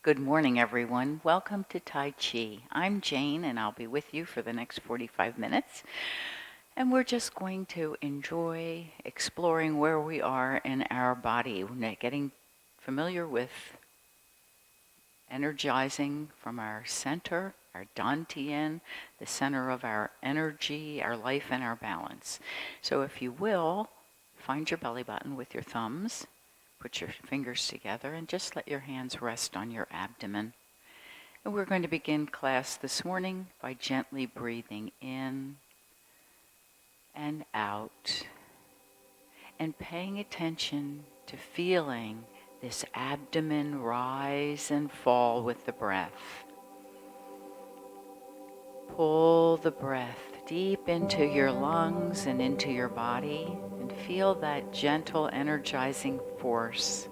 Good morning, everyone. Welcome to Tai Chi. I'm Jane, and I'll be with you for the next 45 minutes. And we're just going to enjoy exploring where we are in our body, getting familiar with energizing from our center, our dantian, the center of our energy, our life, and our balance. So if you will, find your belly button with your thumbs. Put your fingers together and just let your hands rest on your abdomen. And we're going to begin class this morning by gently breathing in and out and paying attention to feeling this abdomen rise and fall with the breath. Pull the breath deep into your lungs and into your body and feel that gentle, energizing force.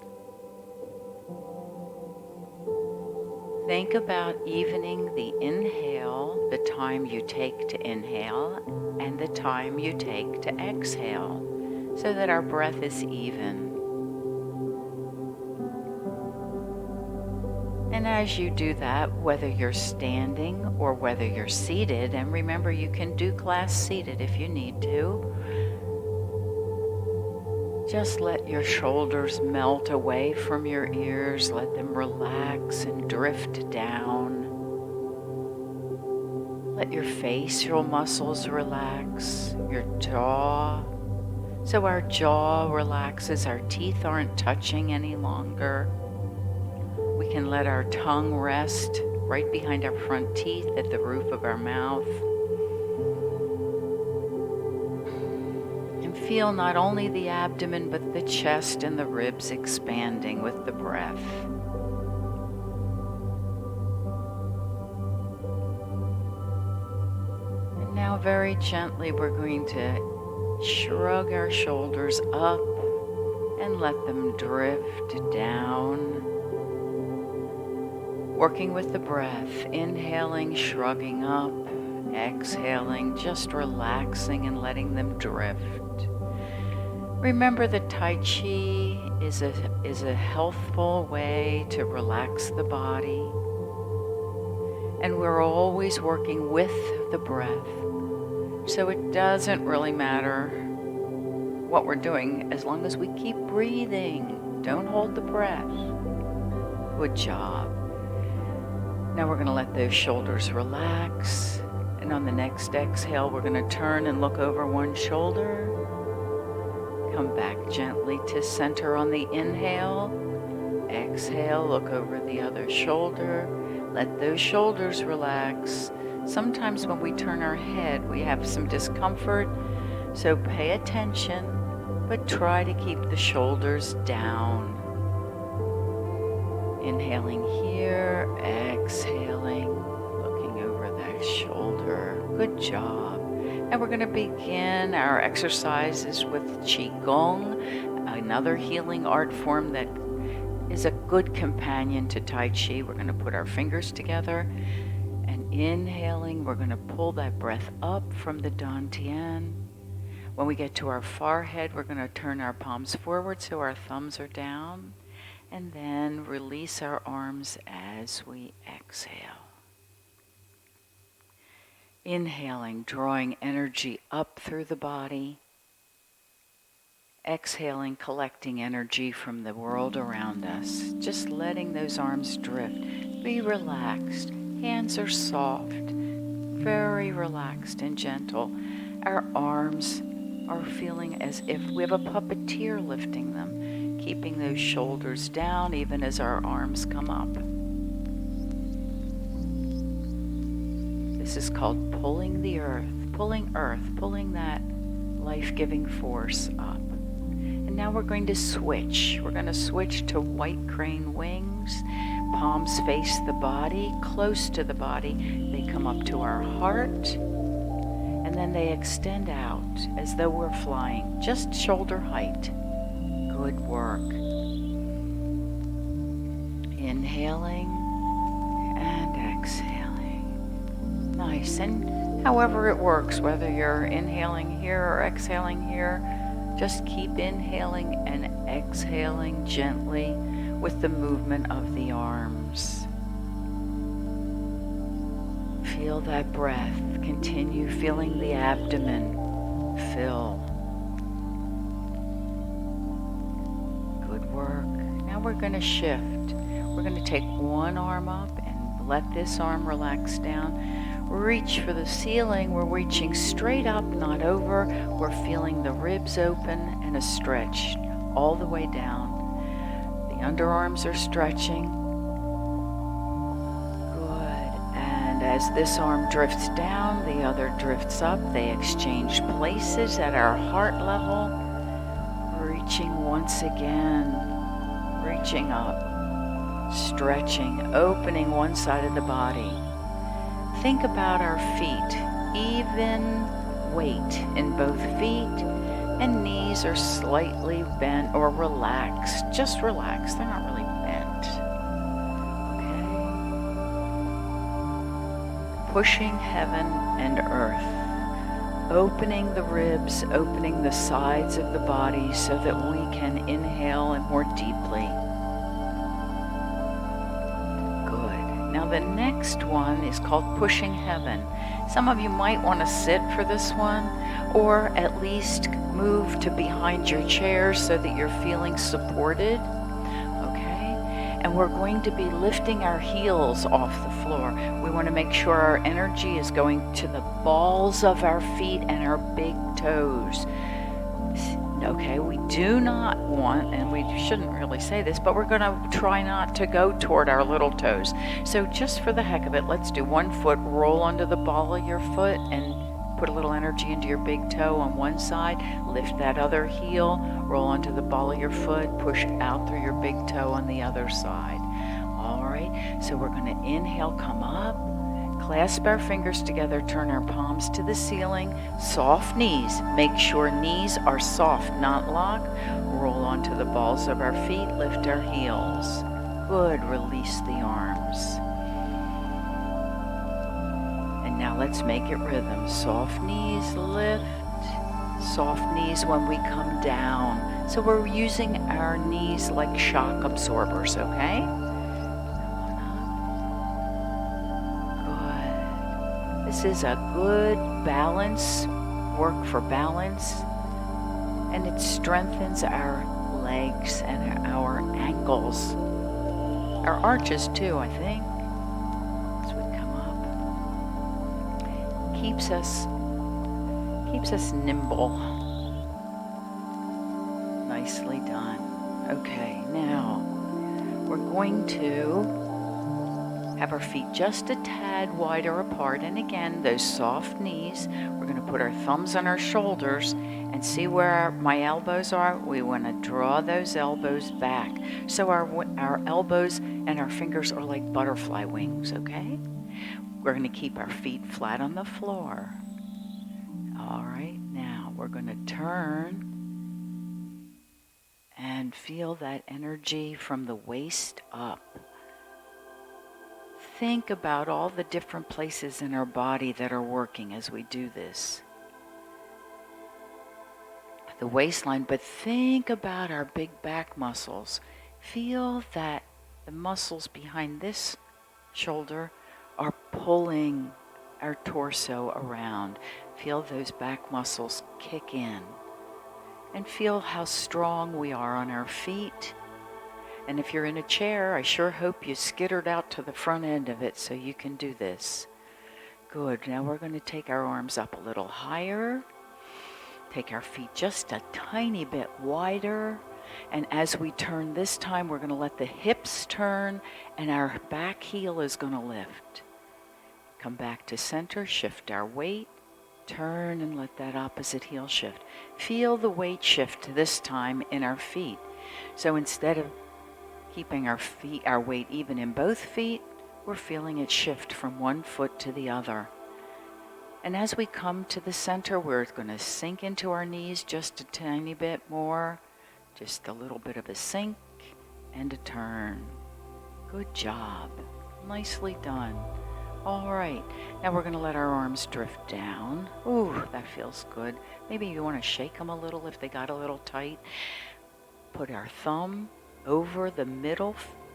Think about evening the inhale, the time you take to inhale, and the time you take to exhale, so that our breath is even. And as you do that, whether you're standing or whether you're seated, and remember you can do class seated if you need to, just let your shoulders melt away from your ears, let them relax and drift down. Let your facial muscles relax, your jaw. So our jaw relaxes, our teeth aren't touching any longer. We can let our tongue rest right behind our front teeth at the roof of our mouth. And feel not only the abdomen, but the chest and the ribs expanding with the breath. And now very gently we're going to shrug our shoulders up and let them drift down. Working with the breath, inhaling, shrugging up, exhaling, just relaxing and letting them drift. Remember that Tai Chi is a healthful way to relax the body. And we're always working with the breath. So it doesn't really matter what we're doing as long as we keep breathing. Don't hold the breath. Good job. Now we're going to let those shoulders relax. And on the next exhale, we're going to turn and look over one shoulder. Come back gently to center on the inhale. Exhale, look over the other shoulder. Let those shoulders relax. Sometimes when we turn our head, we have some discomfort. So pay attention, but try to keep the shoulders down. Inhaling here, exhaling, looking over that shoulder. Good job. And we're going to begin our exercises with Chi Gong, another healing art form that is a good companion to Tai Chi. We're going to put our fingers together and inhaling, we're going to pull that breath up from the dantian. When we get to our forehead, we're going to turn our palms forward so our thumbs are down. And then release our arms as we exhale. Inhaling, drawing energy up through the body. Exhaling, collecting energy from the world around us. Just letting those arms drift. Be relaxed. Hands are soft, very relaxed and gentle. Our arms are feeling as if we have a puppeteer lifting them. Keeping those shoulders down even as our arms come up. This is called pulling the earth, pulling that life-giving force up. And now we're going to switch. We're going to switch to white crane wings. Palms face the body, close to the body. They come up to our heart. And then they extend out as though we're flying, just shoulder height. Good work. Inhaling and exhaling. Nice. And however it works, whether you're inhaling here or exhaling here, just keep inhaling and exhaling gently with the movement of the arms. Feel that breath. Continue feeling the abdomen fill. Good work. Now we're going to shift. We're going to take one arm up and let this arm relax down. Reach for the ceiling. We're reaching straight up, not over. We're feeling the ribs open and a stretch all the way down. The underarms are stretching. Good. And as this arm drifts down, the other drifts up. They exchange places at our heart level. Reaching once again. Reaching up. Stretching, opening one side of the body. Think about our feet. Even weight in both feet, and knees are slightly bent or relaxed. Just relaxed. They're not really bent. Okay. Pushing heaven and earth. Opening the ribs, opening the sides of the body so that we can inhale and more deeply. Now the next one is called Pushing Heaven. Some of you might want to sit for this one, or at least move to behind your chair so that you're feeling supported. Okay? And we're going to be lifting our heels off the floor. We want to make sure our energy is going to the balls of our feet and our big toes. Okay, we do not want, and we shouldn't really say this, but we're going to try not to go toward our little toes. So just for the heck of it, let's do one foot, roll under the ball of your foot and put a little energy into your big toe on one side. Lift that other heel, roll onto the ball of your foot, push out through your big toe on the other side. All right, so we're going to inhale, come up. Clasp our fingers together, turn our palms to the ceiling. Soft knees. Make sure knees are soft, not locked. Roll onto the balls of our feet, lift our heels. Good, release the arms. And now let's make it rhythm. Soft knees, lift. Soft knees when we come down. So we're using our knees like shock absorbers, okay? This is a good balance, work for balance, and it strengthens our legs and our ankles, our arches too, I think, as we come up. Keeps us nimble. Nicely done. Okay, now we're going to have our feet just a tad wider apart, and again, those soft knees. We're going to put our thumbs on our shoulders and see where my elbows are. We want to draw those elbows back. So our elbows and our fingers are like butterfly wings, okay? We're going to keep our feet flat on the floor. All right, now we're going to turn and feel that energy from the waist up. Think about all the different places in our body that are working as we do this. The waistline, but think about our big back muscles. Feel that the muscles behind this shoulder are pulling our torso around. Feel those back muscles kick in. And feel how strong we are on our feet. And if you're in a chair, I sure hope you skittered out to the front end of it so you can do this. Good. Now we're going to take our arms up a little higher. Take our feet just a tiny bit wider. And as we turn this time, we're going to let the hips turn and our back heel is going to lift. Come back to center, shift our weight, turn and let that opposite heel shift. Feel the weight shift this time in our feet. So instead of keeping our weight even in both feet, we're feeling it shift from one foot to the other. And as we come to the center, we're going to sink into our knees just a tiny bit more. Just a little bit of a sink and a turn. Good job. Nicely done. All right. Now we're going to let our arms drift down. Ooh, that feels good. Maybe you want to shake them a little if they got a little tight. Put our thumb over the middle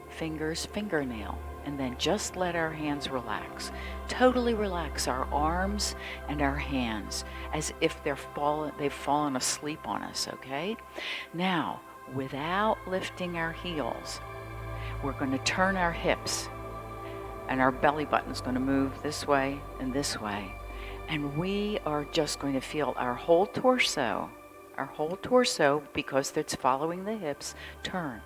finger's fingernail, and then just let our hands relax. Totally relax our arms and our hands as if they've fallen asleep on us, okay? Now, without lifting our heels, we're going to turn our hips, and our belly button's going to move this way and this way. And we are just going to feel our whole torso, because it's following the hips, turn.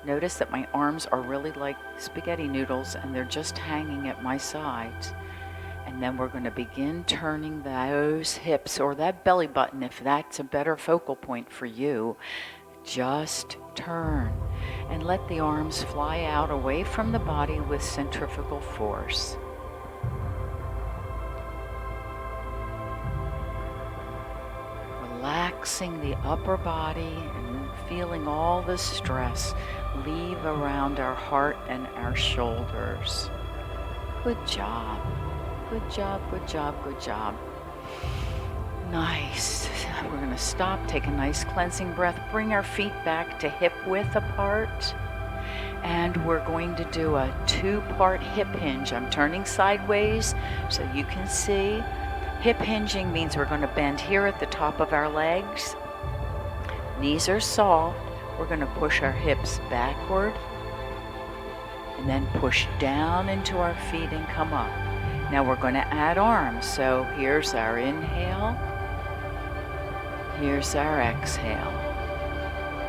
Notice that my arms are really like spaghetti noodles and they're just hanging at my sides. And then we're going to begin turning those hips, or that belly button if that's a better focal point for you. Just turn and let the arms fly out away from the body with centrifugal force. Relaxing the upper body and feeling all the stress leave around our heart and our shoulders. Good job. Good job, good job, good job. Nice. We're going to stop, take a nice cleansing breath, bring our feet back to hip width apart, and we're going to do a 2-part hip hinge. I'm turning sideways so you can see. Hip hinging means we're going to bend here at the top of our legs. Knees are soft. We're going to push our hips backward and then push down into our feet and come up. Now we're going to add arms. So here's our inhale. Here's our exhale.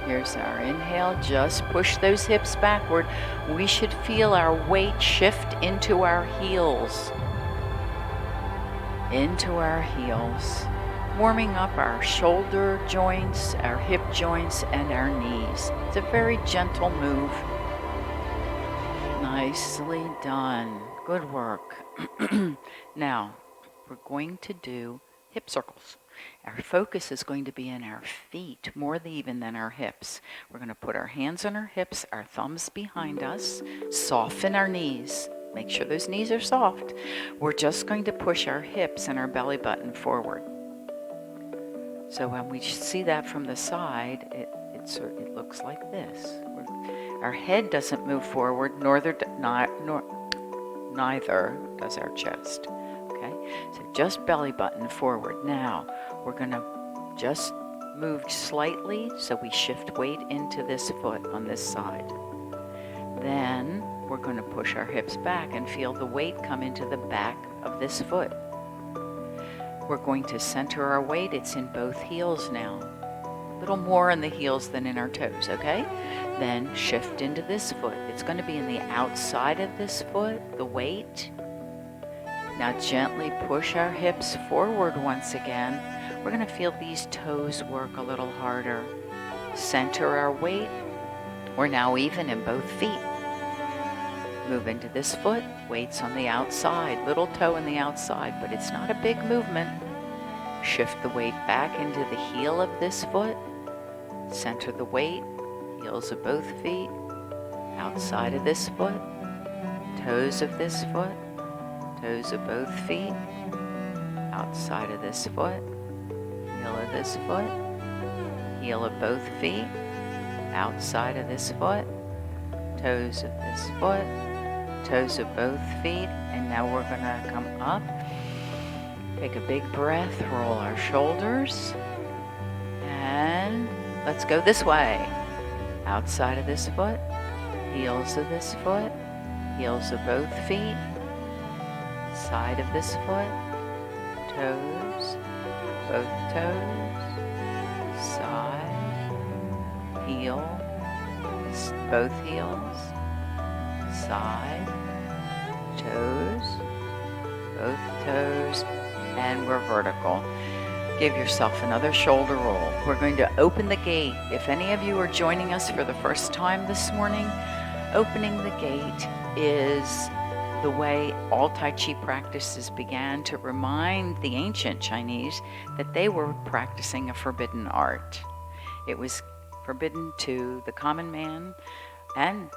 Here's our inhale. Just push those hips backward. We should feel our weight shift into our heels. Into our heels. Warming up our shoulder joints, our hip joints, and our knees. It's a very gentle move. Nicely done. Good work. Now, we're going to do hip circles. Our focus is going to be in our feet more even than our hips. We're going to put our hands on our hips, our thumbs behind us, soften our knees. Make sure those knees are soft. We're just going to push our hips and our belly button forward. So when we see that from the side, it looks like this. Our head doesn't move forward, neither does our chest. Okay, so just belly button forward. Now we're going to just move slightly so we shift weight into this foot on this side. Then we're going to push our hips back and feel the weight come into the back of this foot. We're going to center our weight. It's in both heels now. A little more in the heels than in our toes, okay? Then shift into this foot. It's going to be in the outside of this foot, the weight. Now gently push our hips forward once again. We're going to feel these toes work a little harder. Center our weight. We're now even in both feet. Move into this foot, weights on the outside, little toe on the outside, but it's not a big movement. Shift the weight back into the heel of this foot, center the weight, heels of both feet, outside of this foot, toes of this foot, toes of both feet, outside of this foot, heel of this foot, heel of both feet, outside of this foot, toes of this foot, toes of both feet, and now we're going to come up. Take a big breath, roll our shoulders, and let's go this way. Outside of this foot, heels of this foot, heels of both feet, side of this foot, toes, both toes, side, heel, both heels, side, toes, both toes, and we're vertical. Give yourself another shoulder roll. We're going to open the gate. If any of you are joining us for the first time this morning, opening the gate is the way all Tai Chi practices began to remind the ancient Chinese that they were practicing a forbidden art. It was forbidden to the common man and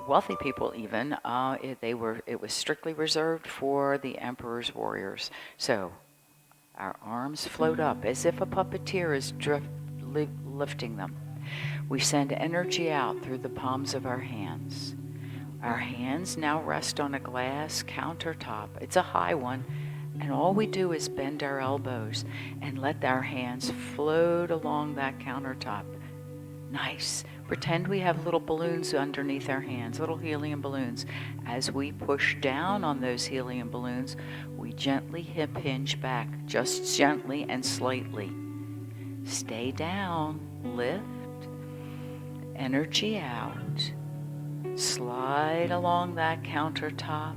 wealthy people even. It was strictly reserved for the emperor's warriors. So our arms float up as if a puppeteer is lifting them. We send energy out through the palms of our hands. Our hands now rest on a glass countertop. It's a high one, and all we do is bend our elbows and let our hands float along that countertop. Nice. Pretend we have little balloons underneath our hands, little helium balloons. As we push down on those helium balloons, we gently hip hinge back, just gently and slightly. Stay down, lift, energy out, slide along that countertop,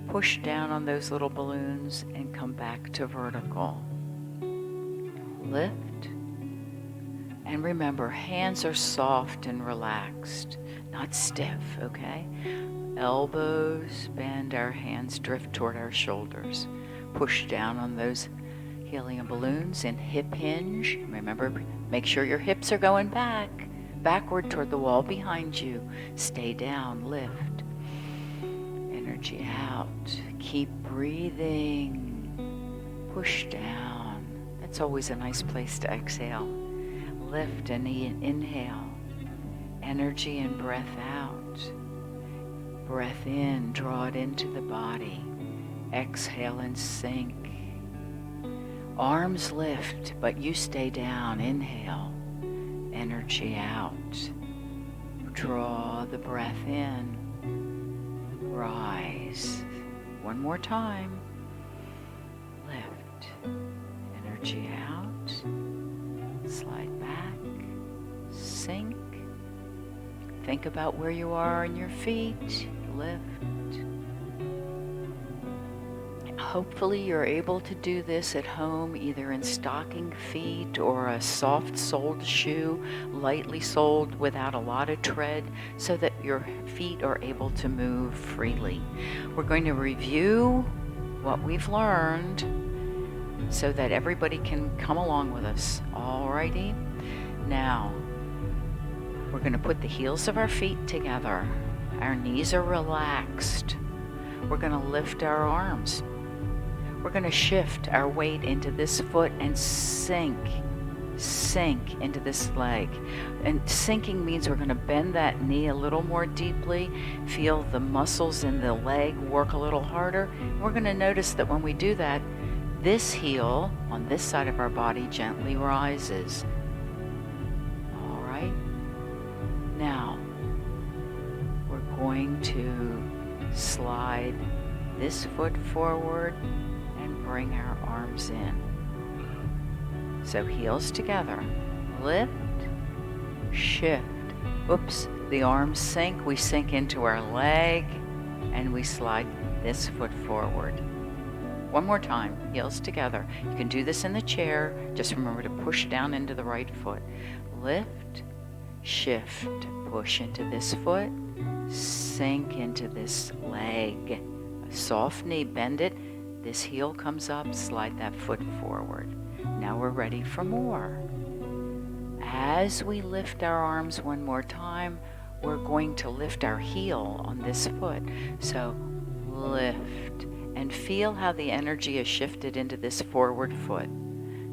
push down on those little balloons and come back to vertical. Lift. And remember, hands are soft and relaxed, not stiff, okay? Elbows bend, our hands drift toward our shoulders. Push down on those helium balloons and hip hinge. Remember, make sure your hips are going backward toward the wall behind you. Stay down, lift. Energy out. Keep breathing. Push down. That's always a nice place to exhale. Lift and inhale. Energy and breath out. Breath in, draw it into the body. Exhale and sink. Arms lift, but you stay down. Inhale. Energy out. Draw the breath in. Rise. One more time. Lift. Energy out. Slide back. Sink. Think about where you are on your feet. Lift. Hopefully you're able to do this at home, either in stocking feet or a soft-soled shoe, lightly soled without a lot of tread, so that your feet are able to move freely. We're going to review what we've learned so that everybody can come along with us. Alrighty? Now, we're going to put the heels of our feet together. Our knees are relaxed. We're going to lift our arms. We're going to shift our weight into this foot and sink into this leg. And sinking means we're going to bend that knee a little more deeply, feel the muscles in the leg work a little harder. We're going to notice that when we do that, this heel on this side of our body gently rises. All right. Now, we're going to slide this foot forward and bring our arms in. So heels together. Lift, shift. Oops, the arms sink. We sink into our leg and we slide this foot forward. One more time, heels together. You can do this in the chair. Just remember to push down into the right foot. Lift, shift, push into this foot, sink into this leg. A soft knee, bend it. This heel comes up, slide that foot forward. Now we're ready for more. As we lift our arms one more time, we're going to lift our heel on this foot. So lift and feel how the energy is shifted into this forward foot.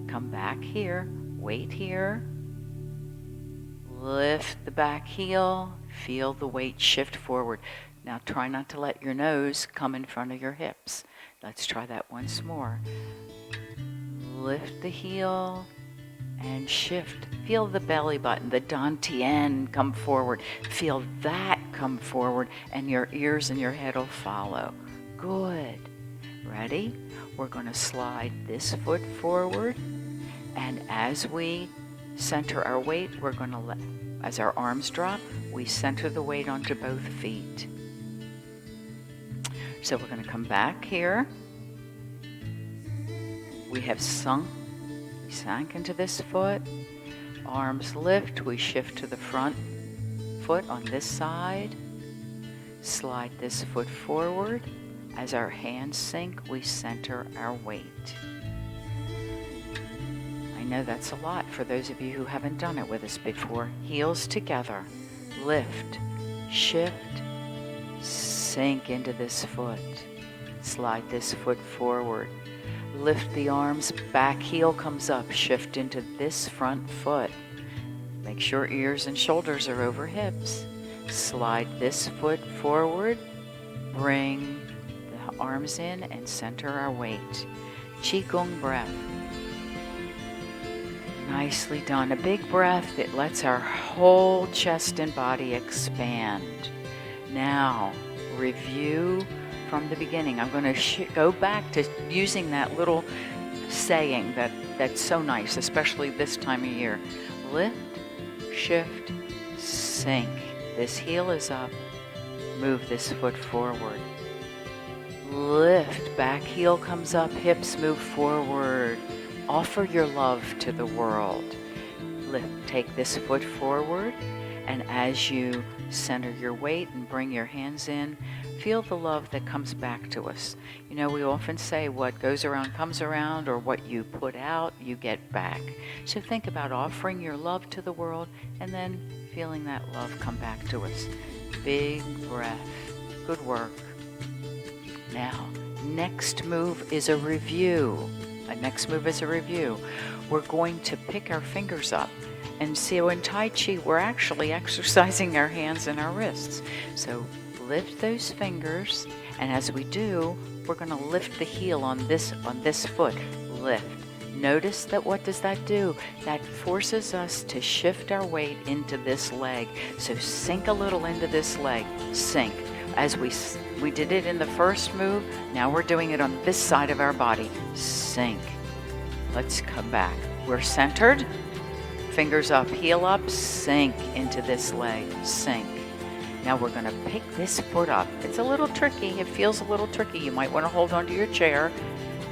Come back here, weight here. Lift the back heel, feel the weight shift forward. Now try not to let your nose come in front of your hips. Let's try that once more. Lift the heel and shift. Feel the belly button, the dantian come forward. Feel that come forward and your ears and your head will follow. Good. Ready? We're going to slide this foot forward, and as we center our weight, we're going to as our arms drop, we center the weight onto both feet. So we're going to come back here. We have sunk, we sank into this foot. Arms lift, we shift to the front foot on this side. Slide this foot forward. As our hands sink, we center our weight. I know that's a lot for those of you who haven't done it with us before. Heels together. Lift, shift, sink into this foot. Slide this foot forward. Lift the arms, back heel comes up, shift into this front foot. Make sure ears and shoulders are over hips. Slide this foot forward. Bring the arms in and center our weight. Chi Gong breath. Nicely done. A big breath that lets our whole chest and body expand. Now, review from the beginning. I'm going to go back to using that little saying that's so nice, especially this time of year. Lift, shift, sink. This heel is up. Move this foot forward. Lift, back heel comes up, hips move forward. Offer your love to the world. Lift, take this foot forward, and as you center your weight and bring your hands in, feel the love that comes back to us. You know, we often say what goes around comes around, or what you put out, you get back. So think about offering your love to the world and then feeling that love come back to us. Big breath. Good work. Now, next move is a review. We're going to pick our fingers up. And so in Tai Chi, we're actually exercising our hands and our wrists. So lift those fingers, and as we do, we're going to lift the heel on this foot. Lift. Notice that what does that do? That forces us to shift our weight into this leg. So sink a little into this leg. Sink. As we did it in the first move, now we're doing it on this side of our body. Sink. Let's come back. We're centered. Fingers up, heel up, sink into this leg. Sink. Now we're going to pick this foot up. It's a little tricky. It feels a little tricky. You might want to hold onto your chair.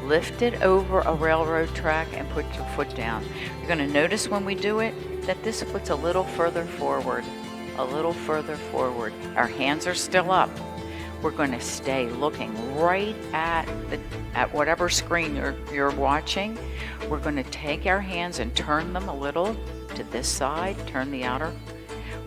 Lift it over a railroad track and put your foot down. You're going to notice when we do it that this foot's a little further forward. A little further forward. Our hands are still up. We're going to stay looking right at whatever screen you're watching. We're going to take our hands and turn them a little to this side, turn the outer.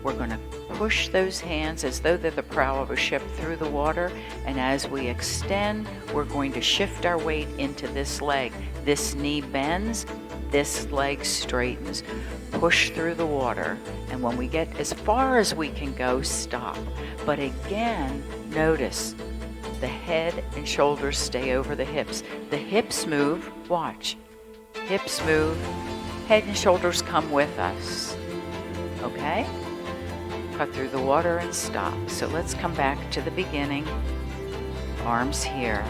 We're going to push those hands as though they're the prow of a ship through the water, and as we extend, we're going to shift our weight into this leg. This knee bends, this leg straightens. Push through the water, and when we get as far as we can go, stop. But again, notice the head and shoulders stay over the hips. The hips move, watch. Hips move, head and shoulders come with us. Okay? Cut through the water and stop. So let's come back to the beginning. Arms here.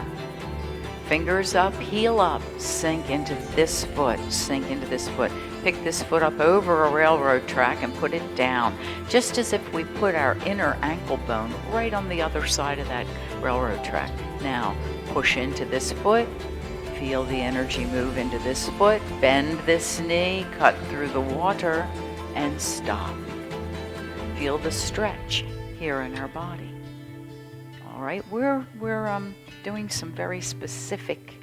Fingers up, heel up, sink into this foot, sink into this foot. Pick this foot up over a railroad track and put it down, just as if we put our inner ankle bone right on the other side of that railroad track. Now, push into this foot, feel the energy move into this foot, bend this knee, cut through the water, and stop. Feel the stretch here in our body. All right, we're doing some very specific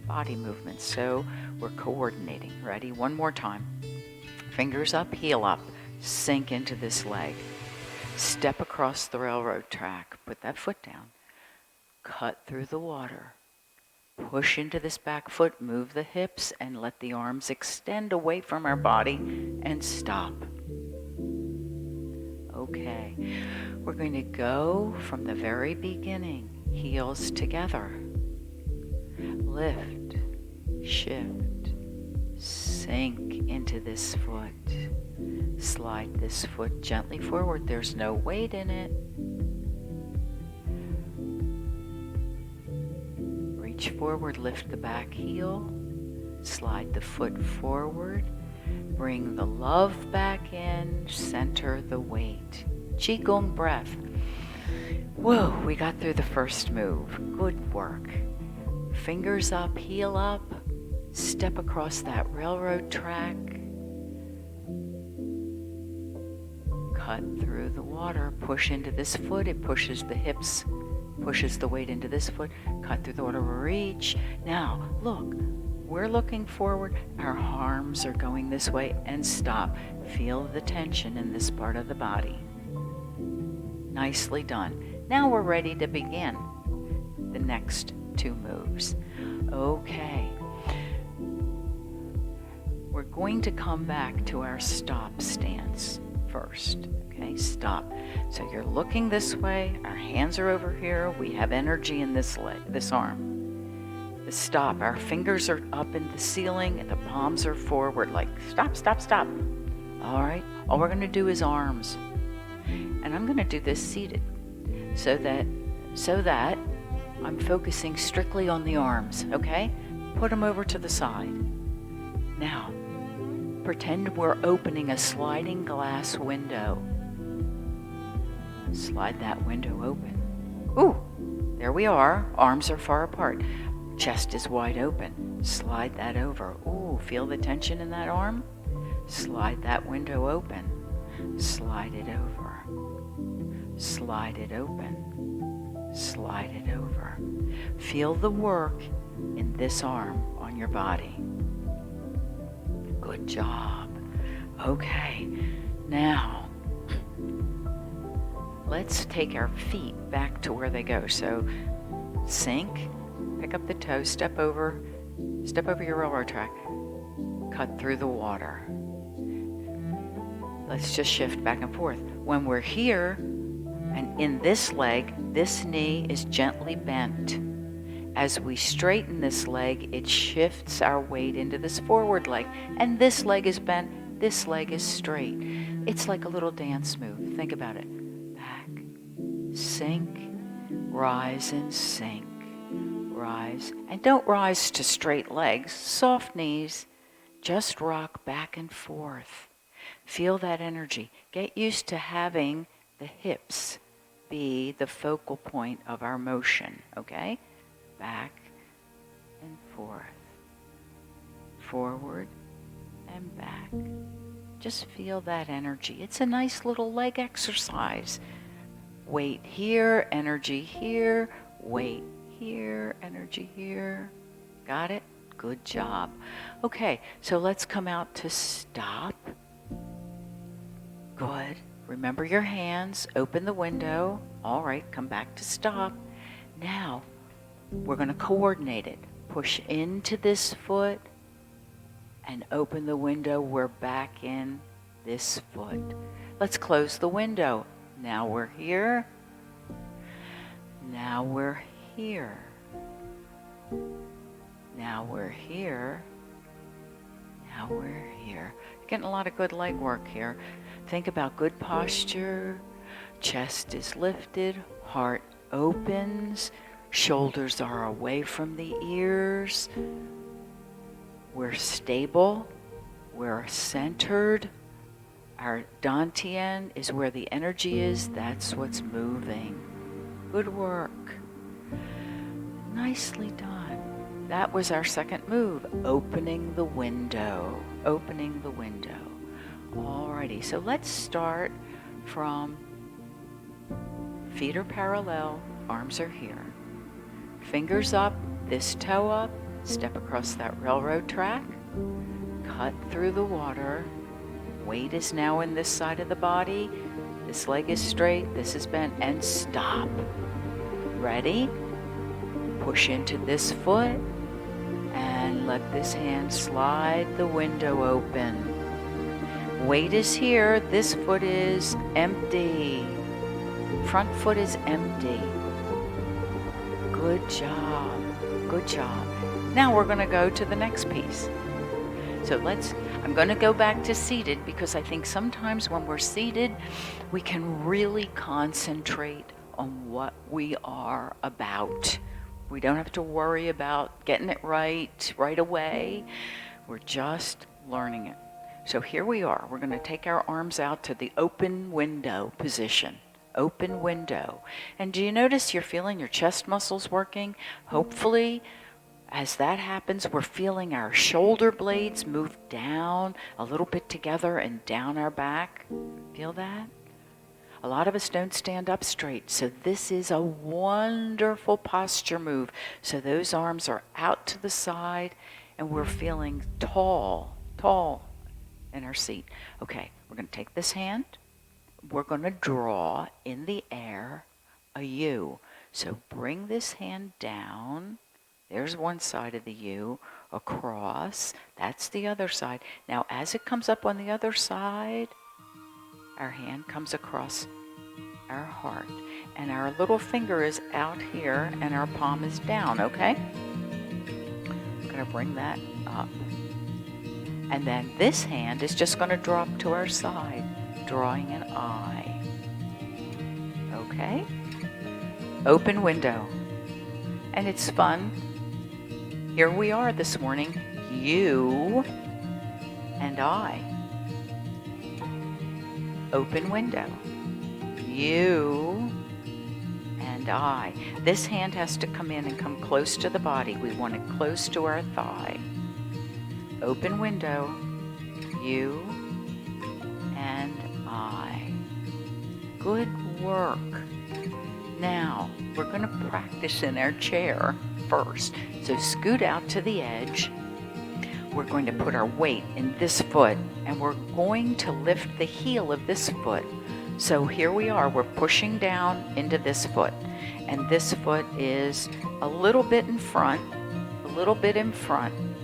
body movements, so we're coordinating. Ready? One more time. Fingers up, heel up, sink into this leg. Step across the railroad track, put that foot down. Cut through the water. Push into this back foot, move the hips, and let the arms extend away from our body, and stop. Okay, we're going to go from the very beginning, heels together. Lift, shift, sink into this foot. Slide this foot gently forward. There's no weight in it. Reach forward, lift the back heel. Slide the foot forward. Bring the love back in, center the weight. Chi Gong breath. Whoa, we got through the first move. Good work. Fingers up, heel up. Step across that railroad track. Cut through the water. Push into this foot. It pushes the hips, pushes the weight into this foot. Cut through the water, reach. Now, look. We're looking forward, our arms are going this way, and stop. Feel the tension in this part of the body. Nicely done. Now we're ready to begin the next two moves. Okay. we're going to come back to our stop stance first. Okay, stop. So you're looking this way, our hands are over here, we have energy in this leg, this arm. The stop, our fingers are up in the ceiling and the palms are forward, like stop, stop, stop. All right, all we're gonna do is arms. And I'm gonna do this seated so that I'm focusing strictly on the arms, okay? Put them over to the side. Now, pretend we're opening a sliding glass window. Slide that window open. Ooh, there we are. Arms are far apart. Chest is wide open. Slide that over. Ooh, feel the tension in that arm? Slide that window open. Slide it over. Slide it open. Slide it over. Feel the work in this arm on your body. Good job. Okay, now let's take our feet back to where they go. So sink, pick up the toe, step over your railroad track, cut through the water. Let's just shift back and forth. When we're here, and in this leg, this knee is gently bent. As we straighten this leg, it shifts our weight into this forward leg. And this leg is bent, this leg is straight. It's like a little dance move. Think about it. Back, sink, rise and sink. Rise. And don't rise to straight legs, soft knees. Just rock back and forth. Feel that energy. Get used to having the hips be the focal point of our motion, okay? Back and forth. Forward and back. Just feel that energy. It's a nice little leg exercise. Weight here, energy here, weight here, energy here. Got it? Good job. Okay, so let's come out to stop. Good. Remember your hands. Open the window. All right, come back to stop. Now, we're going to coordinate it. Push into this foot and open the window. We're back in this foot. Let's close the window. Now we're here. Now we're here. Now we're here. Now we're here. You're getting a lot of good leg work here. Think about good posture. Chest is lifted. Heart opens. Shoulders are away from the ears. We're stable. We're centered. Our dantian is where the energy is. That's what's moving. Good work. Nicely done. That was our second move, opening the window. Opening the window. Alrighty, so let's start from feet are parallel, arms are here. Fingers up, this toe up, step across that railroad track, cut through the water. Weight is now in this side of the body. This leg is straight, this is bent, and stop. Ready? Push into this foot and let this hand slide the window open. Weight is here, this foot is empty. Front foot is empty. Good job, good job. Now we're going to go to the next piece. So I'm going to go back to seated because I think sometimes when we're seated, we can really concentrate on what we are about. We don't have to worry about getting it right away. We're just learning it. So here we are. We're going to take our arms out to the open window position. Open window. And do you notice you're feeling your chest muscles working? Hopefully, as that happens, we're feeling our shoulder blades move down a little bit together and down our back. Feel that? A lot of us don't stand up straight, so this is a wonderful posture move. So those arms are out to the side, and we're feeling tall in our seat. Okay, we're going to take this hand. We're going to draw in the air a U. So bring this hand down. There's one side of the U. across. That's the other side. Now, as it comes up on the other side, our hand comes across our heart. And our little finger is out here and our palm is down, okay? I'm going to bring that up. And then this hand is just going to drop to our side, drawing an eye. Okay? Open window. And it's fun. Here we are this morning, you and I. Open window. You and I. This hand has to come in and come close to the body. We want it close to our thigh. Open window. You and I. Good work. Now, we're going to practice in our chair first. So scoot out to the edge. We're going to put our weight in this foot, and we're going to lift the heel of this foot. So here we are. We're pushing down into this foot, and this foot is a little bit in front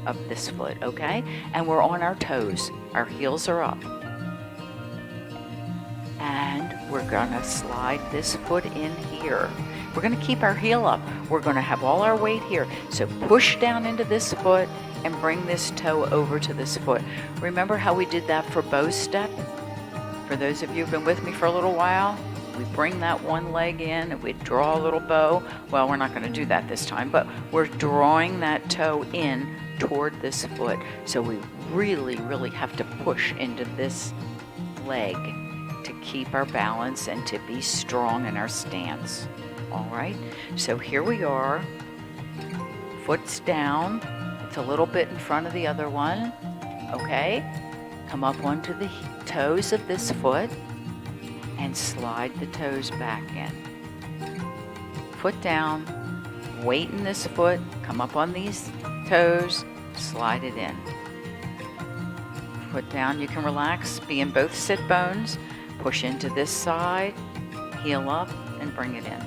of this foot, okay? And we're on our toes. Our heels are up. And we're gonna slide this foot in here. We're gonna keep our heel up. We're gonna have all our weight here. So push down into this foot and bring this toe over to this foot. Remember how we did that for bow step? For those of you who've been with me for a little while, we bring that one leg in and we draw a little bow. Well, we're not gonna do that this time, but we're drawing that toe in toward this foot. So we really, really have to push into this leg to keep our balance and to be strong in our stance. All right, so here we are, foot's down, it's a little bit in front of the other one, okay? Come up onto the toes of this foot and slide the toes back in. Foot down, weight in this foot, come up on these toes, slide it in. Foot down, you can relax, be in both sit bones. Push into this side, heel up, and bring it in.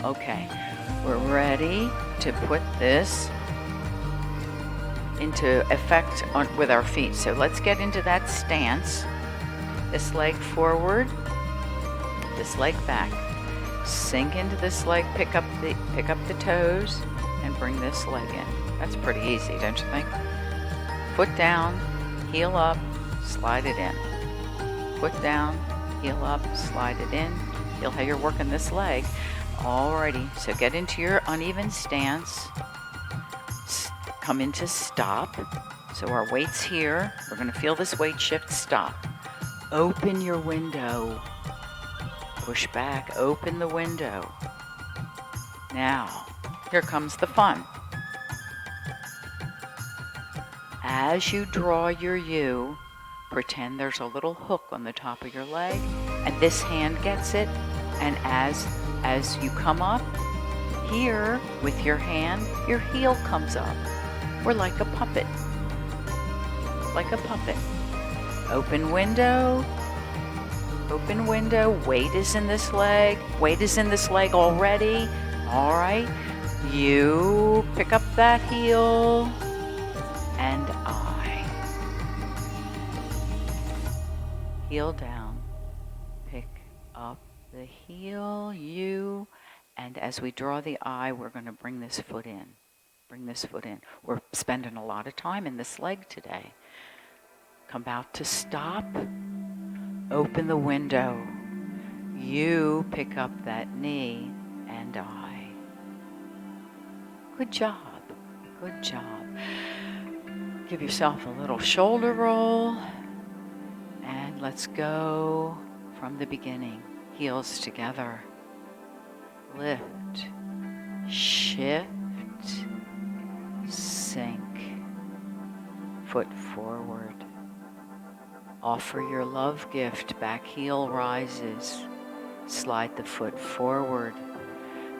Okay, we're ready to put this into effect with our feet. So let's get into that stance. This leg forward, this leg back. Sink into this leg, pick up the toes, and bring this leg in. That's pretty easy, don't you think? Foot down, heel up, slide it in. Foot down, heel up, slide it in. Feel how you're working this leg. Alrighty, so get into your uneven stance. Come into stop. So our weight's here. We're going to feel this weight shift. Stop. Open your window. Push back. Open the window. Now, here comes the fun. As you draw your U, pretend there's a little hook on the top of your leg, and this hand gets it, and as you come up here with your hand, your heel comes up. We're like a puppet. Like a puppet. Open window. Open window. Weight is in this leg. Weight is in this leg already. All right. You pick up that heel, and heel down, pick up the heel, you, and as we draw the eye, we're going to bring this foot in. Bring this foot in. We're spending a lot of time in this leg today. Come out to stop. Open the window. You pick up that knee, and I. Good job. Good job. Give yourself a little shoulder roll. And let's go from the beginning. Heels together. Lift. Shift. Sink. Foot forward. Offer your love gift. Back heel rises. Slide the foot forward.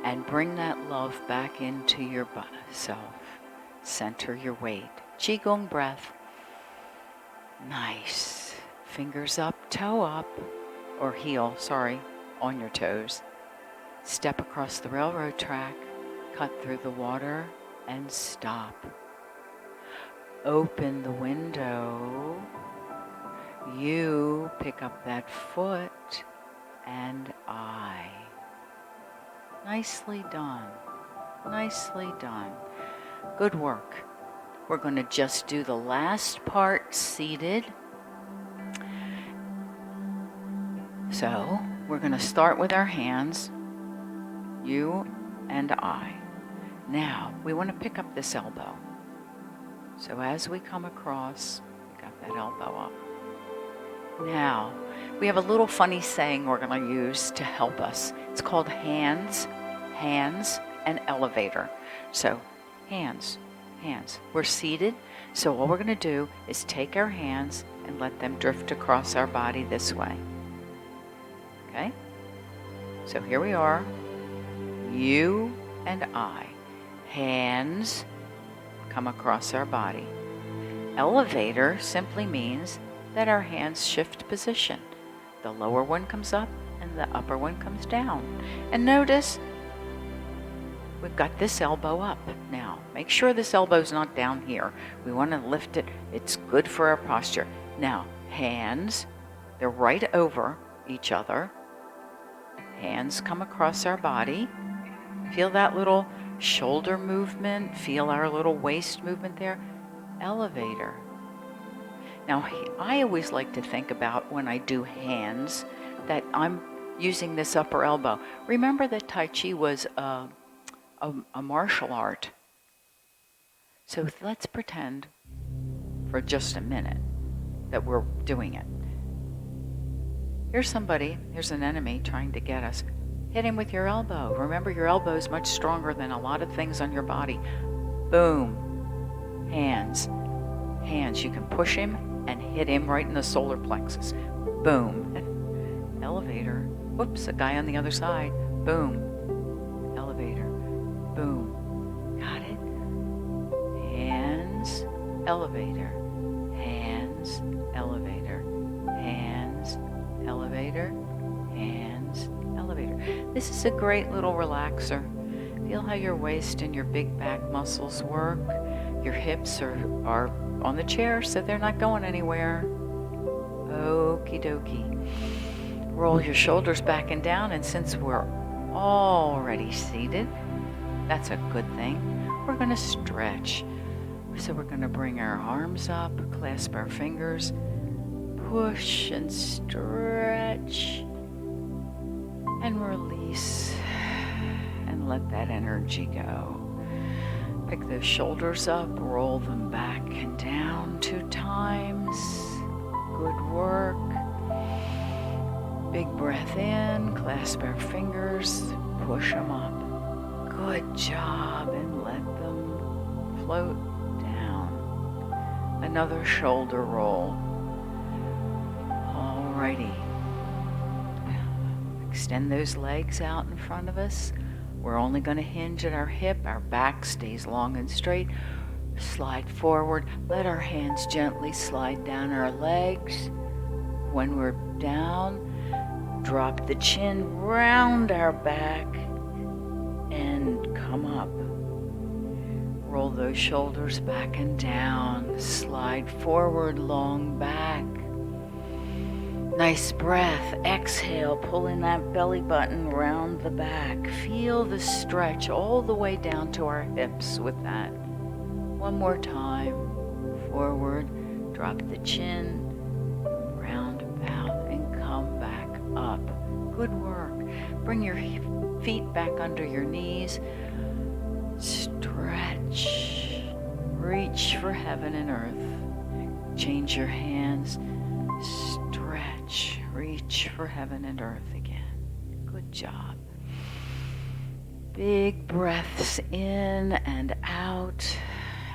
And bring that love back into your self. Center your weight. Chi Gong breath. Nice. Fingers up, toe up, or heel, on your toes. Step across the railroad track, cut through the water, and stop. open the window. You pick up that foot and I. Nicely done. Nicely done. Good work. We're going to just do the last part seated. So we're going to start with our hands, you and I. Now we want to pick up this elbow. So as we come across, we got that elbow up. Now we have a little funny saying we're going to use to help us. It's called hands, and elevator. So hands. We're seated, so all we're going to do is take our hands and let them drift across our body this way. Okay? So here we are, you and I. Hands come across our body. Elevator simply means that our hands shift position. The lower one comes up and the upper one comes down. And notice we've got this elbow up now. Make sure this elbow's not down here. We want to lift it. It's good for our posture. Now, hands, they're right over each other. Hands come across our body. Feel that little shoulder movement. Feel our little waist movement there. Elevator. Now, I always like to think about when I do hands that I'm using this upper elbow. Remember that Tai Chi was a martial art. So let's pretend for just a minute that we're doing it. Here's an enemy trying to get us. Hit him with your elbow. Remember, your elbow is much stronger than a lot of things on your body. Boom. Hands. You can push him and hit him right in the solar plexus. Boom. Elevator. Whoops, a guy on the other side. Boom. Elevator. Boom. Got it? Hands, elevator. Hands, elevator. Hands, elevator. Hands, elevator. This is a great little relaxer. Feel how your waist and your big back muscles work. Your hips are on the chair, so they're not going anywhere. Okie dokie. Roll your shoulders back and down, and since we're already seated, that's a good thing. We're going to stretch. So we're going to bring our arms up, clasp our fingers, push and stretch, and release, and let that energy go. Pick those shoulders up, roll them back and down 2 times. Good work. Big breath in, clasp our fingers, push them up. Good job, and let them float down. Another shoulder roll. Alrighty. Extend those legs out in front of us. We're only going to hinge at our hip. Our back stays long and straight. Slide forward. Let our hands gently slide down our legs. When we're down, drop the chin round our back and come up. Roll those shoulders back and down. Slide forward, long back. Nice breath. Exhale, pulling that belly button round the back. Feel the stretch all the way down to our hips with that. One more time. Forward, drop the chin, round about, and come back up. Good work. Bring your feet back under your knees. Stretch. Reach for heaven and earth. Change your hands. Stretch. Reach for heaven and earth again. Good job. Big breaths in and out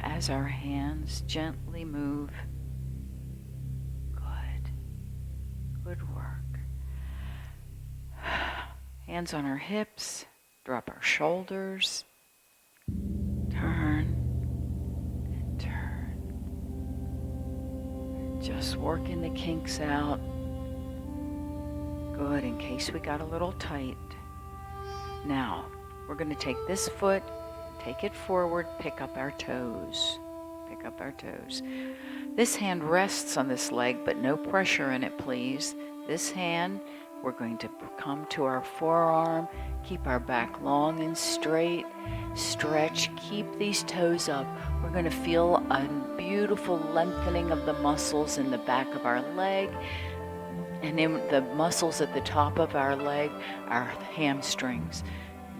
as our hands gently move. Good. Good work. Hands on our hips. Drop our shoulders. Turn and turn. Just working the kinks out. Good, in case we got a little tight. Now, we're going to take this foot, take it forward, pick up our toes. Pick up our toes. This hand rests on this leg, but no pressure in it, please. This hand, we're going to come to our forearm, keep our back long and straight, stretch, keep these toes up. We're going to feel a beautiful lengthening of the muscles in the back of our leg, and in the muscles at the top of our leg, our hamstrings.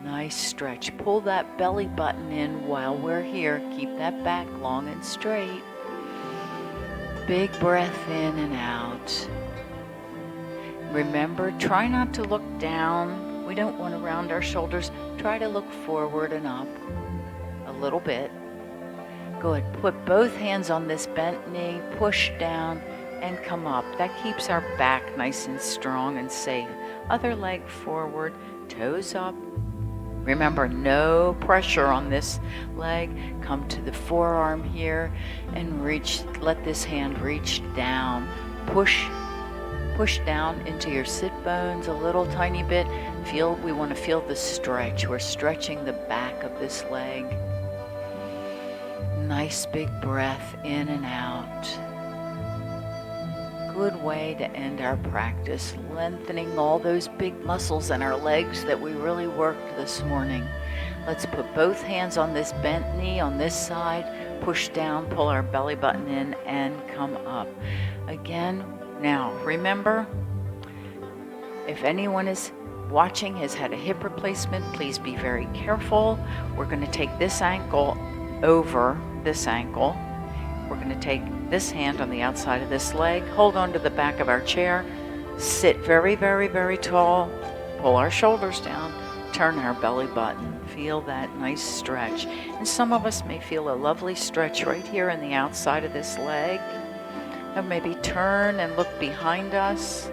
Nice stretch. Pull that belly button in while we're here. Keep that back long and straight. Big breath in and out. Remember, try not to look down. We don't want to round our shoulders. Try to look forward and up a little bit. Good. Put both hands on this bent knee, push down, and come up. That keeps our back nice and strong and safe. Other leg forward, toes up. Remember, no pressure on this leg. Come to the forearm here and reach, let this hand reach down. Push down into your sit bones a little tiny bit. We want to feel the stretch. We're stretching the back of this leg. Nice big breath in and out. Good way to end our practice, lengthening all those big muscles in our legs that we really worked this morning. Let's put both hands on this bent knee on this side, push down, pull our belly button in, and come up. Again, now remember, if anyone is watching has had a hip replacement, please be very careful. We're going to take this ankle over this ankle. We're going to take this hand on the outside of this leg, hold on to the back of our chair, sit very, very, very tall, pull our shoulders down, turn our belly button. Feel that nice stretch. And some of us may feel a lovely stretch right here in the outside of this leg. Or maybe turn and look behind us.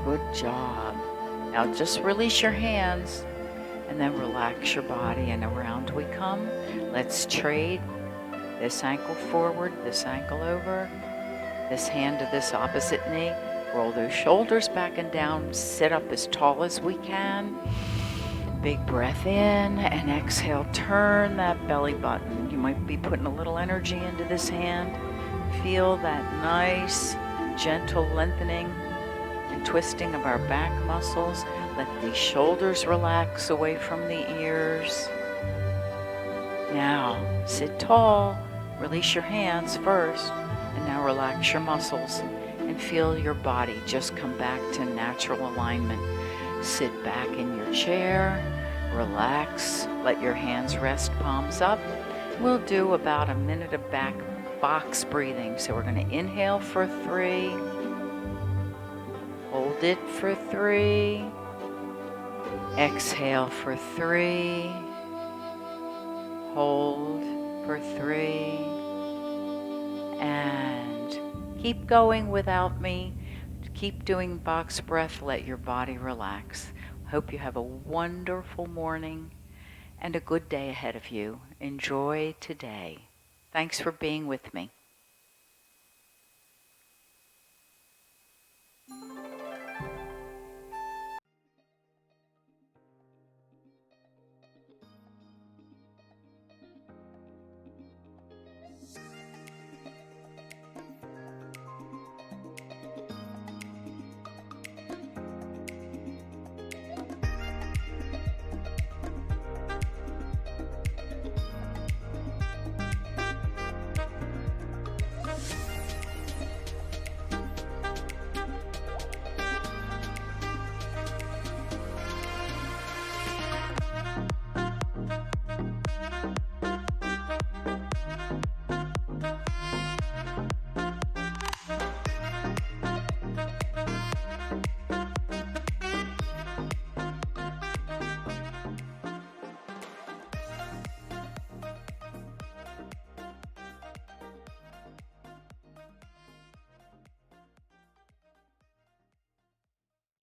Good job. Now just release your hands and then relax your body, and around we come. Let's trade. This ankle forward, this ankle over, this hand to this opposite knee. Roll those shoulders back and down. Sit up as tall as we can. Big breath in and exhale. Turn that belly button. You might be putting a little energy into this hand. Feel that nice, gentle lengthening and twisting of our back muscles. Let the shoulders relax away from the ears. Now, sit tall. Release your hands first, and now relax your muscles and feel your body just come back to natural alignment. Sit back in your chair, relax, let your hands rest, palms up. We'll do about a minute of back box breathing. So we're going to inhale for 3, hold it for 3, exhale for 3, hold for 3, and keep going without me. Keep doing box breath. Let your body relax. Hope you have a wonderful morning and a good day ahead of you. Enjoy today. Thanks for being with me.